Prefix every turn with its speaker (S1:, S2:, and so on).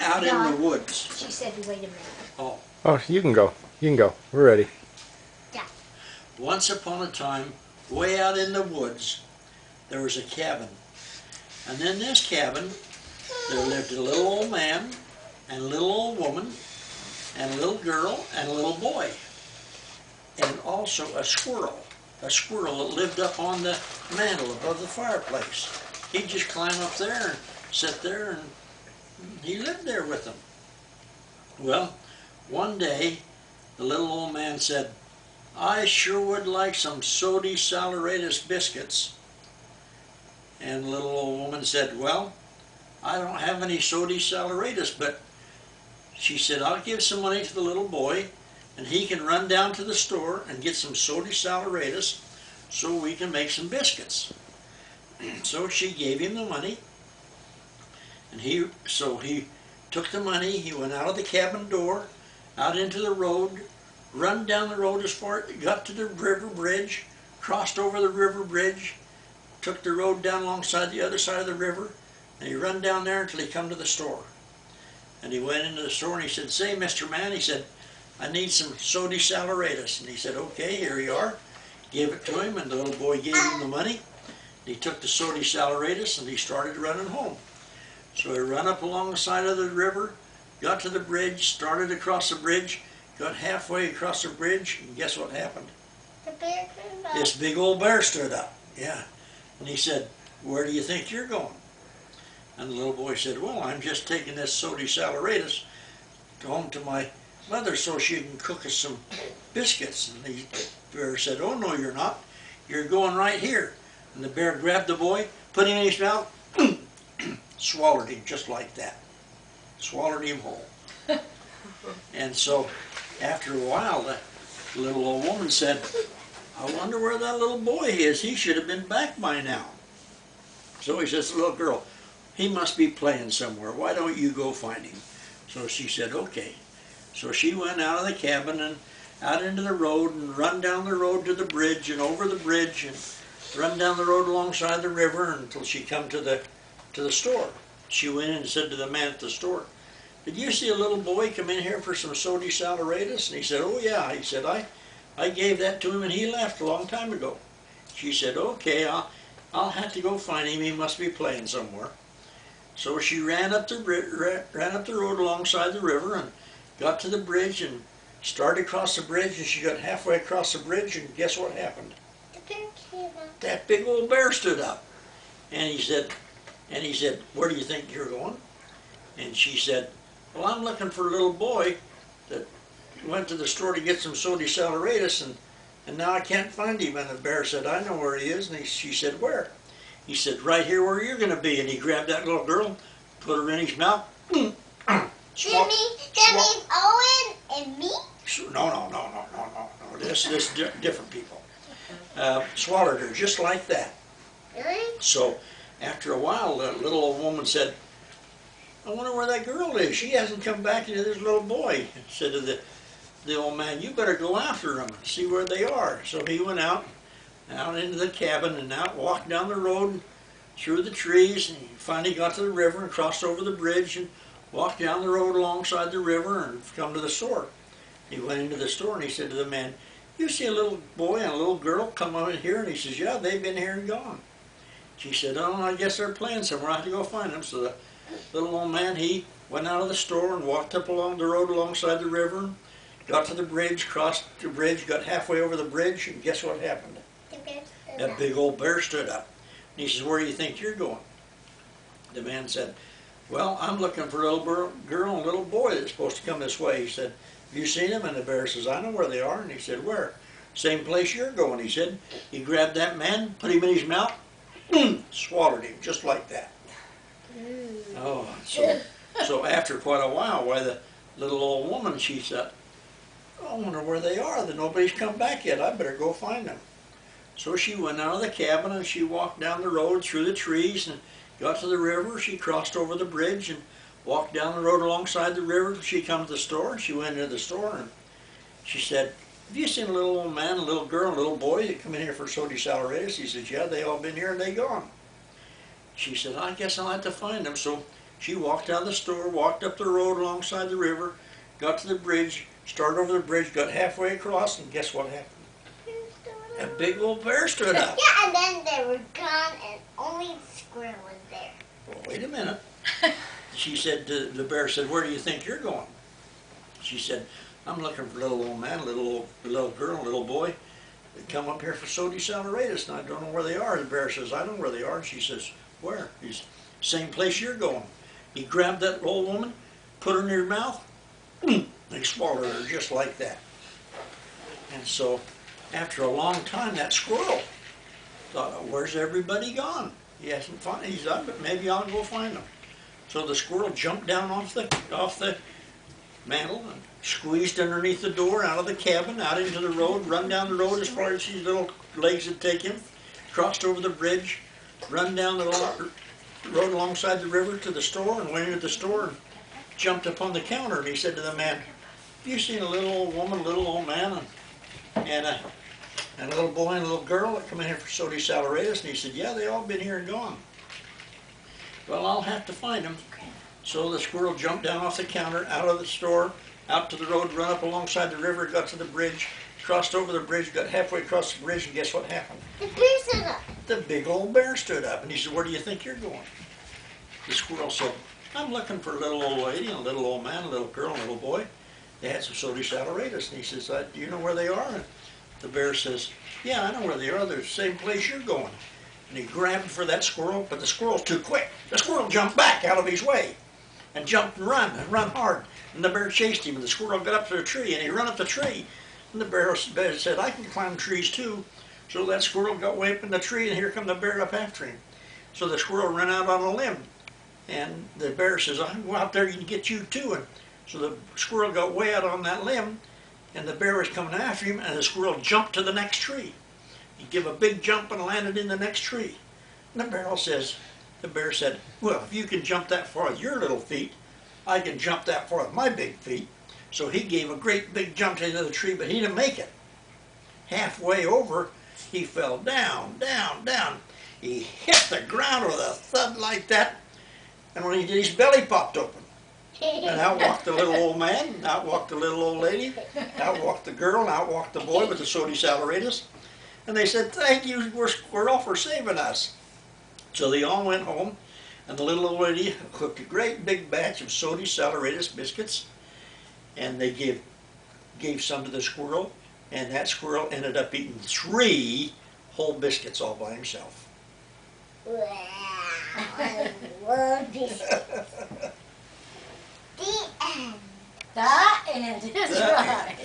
S1: out in the woods.
S2: She said, wait a minute.
S1: Oh.
S3: Oh, you can go. You can go. We're ready.
S2: Yeah.
S1: Once upon a time, way out in the woods, there was a cabin. And in this cabin, there lived a little old man, and a little old woman, and a little girl, and a little boy. And also a squirrel that lived up on the mantle above the fireplace. He'd just climb up there and sit there, and he lived there with them. Well, one day, the little old man said, I sure would like some Sody Saleratus biscuits. And the little old woman said, well, I don't have any Sody Saleratus, but she said, I'll give some money to the little boy, and he can run down to the store and get some Sody Saleratus so we can make some biscuits. So she gave him the money, and he took the money, he went out of the cabin door, out into the road, run down the road as far, got to the river bridge, crossed over the river bridge, took the road down alongside the other side of the river, and he run down there until he come to the store. And he went into the store and he said, say, Mr. Man, he said, I need some Sody Saleratus. And he said, okay, here you are. Gave it to him, and the little boy gave him the money. He took the Sody Saleratus and he started running home. So he ran up along the side of the river, got to the bridge, started across the bridge, got halfway across the bridge, and guess what happened?
S2: The bear stood up.
S1: This big old bear stood up, yeah. And he said, where do you think you're going? And the little boy said, well, I'm just taking this Sody Saleratus home to my mother so she can cook us some biscuits. And the bear said, oh, no, you're not. You're going right here. And the bear grabbed the boy, put him in his mouth, swallowed him just like that. Swallowed him whole. And so after a while, the little old woman said, I wonder where that little boy is. He should have been back by now. So he says to the little girl, he must be playing somewhere. Why don't you go find him? So she said, okay. So she went out of the cabin and out into the road and run down the road to the bridge and over the bridge and run down the road alongside the river until she come to the store. She went in and said to the man at the store, did you see a little boy come in here for some Sody Saleratus? And he said, oh yeah. He said, I gave that to him and he left a long time ago. She said, okay, I'll have to go find him. He must be playing somewhere. So she ran up the road alongside the river and got to the bridge and started across the bridge, and she got halfway across the bridge, and guess what happened?
S2: The bear came up.
S1: That big old bear stood up. And he said, where do you think you're going? And she said, well, I'm looking for a little boy that went to the store to get some Sody Saleratus, and now I can't find him. And the bear said, I know where he is. And she said, where? He said, right here where you're going to be. And he grabbed that little girl, put her in his mouth.
S2: That means Owen and me?
S1: No. This different people. Swallowed her just like that.
S2: Really?
S1: So after a while, the little old woman said, I wonder where that girl is. She hasn't come back into this little boy. Said to the old man, you better go after them and see where they are. So he went out into the cabin and walked down the road through the trees, and he finally got to the river and crossed over the bridge and walked down the road alongside the river and come to the store. He went into the store and he said to the man, you see a little boy and a little girl come out in here? And he says, yeah, they've been here and gone. She said, oh, I guess they're playing somewhere. I have to go find them. So the little old man, he went out of the store and walked up along the road alongside the river, got to the bridge, crossed the bridge, got halfway over the bridge, and guess what happened? That big old bear stood up. And he says, where do you think you're going? The man said, well, I'm looking for a little girl and a little boy that's supposed to come this way. He said, have you seen them? And the bear says, I know where they are. And he said, where? Same place you're going, he said. He grabbed that man, put him in his mouth, swallowed him just like that. Oh, so after quite a while, why the little old woman, she said, I wonder where they are. Nobody's come back yet. I better go find them. So she went out of the cabin and she walked down the road through the trees and got to the river. She crossed over the bridge and walked down the road alongside the river. She come to the store. She went into the store and she said, have you seen a little old man, a little girl, and a little boy that come in here for Sody Saleratus? He says, yeah, they all been here and they gone. She said, I guess I'll have to find them. So She walked out of the store, walked up the road alongside the river, got to the bridge, started over the bridge, got halfway across, and guess what happened? A big old bear stood up.
S2: Yeah, and then they were gone, and only the squirrel was there.
S1: Well, wait a minute. She said, the bear said, where do you think you're going? She said, I'm looking for a little old man, a little girl, a little boy. They come up here for Sody Saleratus, and I don't know where they are. The bear says, I know where they are. And she says, where? He's same place you're going. He grabbed that old woman, put her in her mouth, and swallowed her just like that. And so, after a long time, that squirrel thought, oh, where's everybody gone? He hasn't found. He's up, but maybe I'll go find them. So the squirrel jumped down off the mantle and squeezed underneath the door, out of the cabin, out into the road, run down the road as far as his little legs would take him, crossed over the bridge, run down the road alongside the river to the store, and went into the store and jumped up on the counter. And he said to the man, have you seen a little old woman, a little old man, and a little boy and a little girl that come in here for Sody Saleratus? And he said, yeah, they all been here and gone. Well, I'll have to find them. So the squirrel jumped down off the counter, out of the store, out to the road, run up alongside the river, got to the bridge, crossed over the bridge, got halfway across the bridge, and guess what happened?
S2: The bear stood up.
S1: The big old bear stood up, and he said, where do you think you're going? The squirrel said, I'm looking for a little old lady, and a little old man, a little girl, and a little boy. They had some Sody Saleratus. And he says, do you know where they are? And the bear says, yeah, I know where they are. They're the same place you're going. And he grabbed for that squirrel, but the squirrel's too quick. The squirrel jumped back out of his way and jumped and run hard. And the bear chased him, and the squirrel got up to the tree, and he ran up the tree. And the bear said, I can climb trees too. So that squirrel got way up in the tree, and here come the bear up after him. So the squirrel ran out on a limb, and the bear says, I can go out there and get you too. And so the squirrel got way out on that limb, and the bear was coming after him, and the squirrel jumped to the next tree. He gave a big jump and landed in the next tree. And the bear said, well, if you can jump that far with your little feet, I can jump that far with my big feet. So he gave a great big jump into the tree, but he didn't make it. Halfway over, he fell down, down, down. He hit the ground with a thud like that, and when he did, his belly popped open. And out walked the little old man, out walked the little old lady, out walked the girl, and out walked the boy with the Sody Saleratus. And they said, thank you, squirrel, for saving us. So they all went home, and the little old lady cooked a great big batch of Sody Saleratus biscuits, and they gave some to the squirrel, and that squirrel ended up eating 3 whole biscuits all by himself.
S2: Wow, I love biscuits. The end.
S4: The end is right.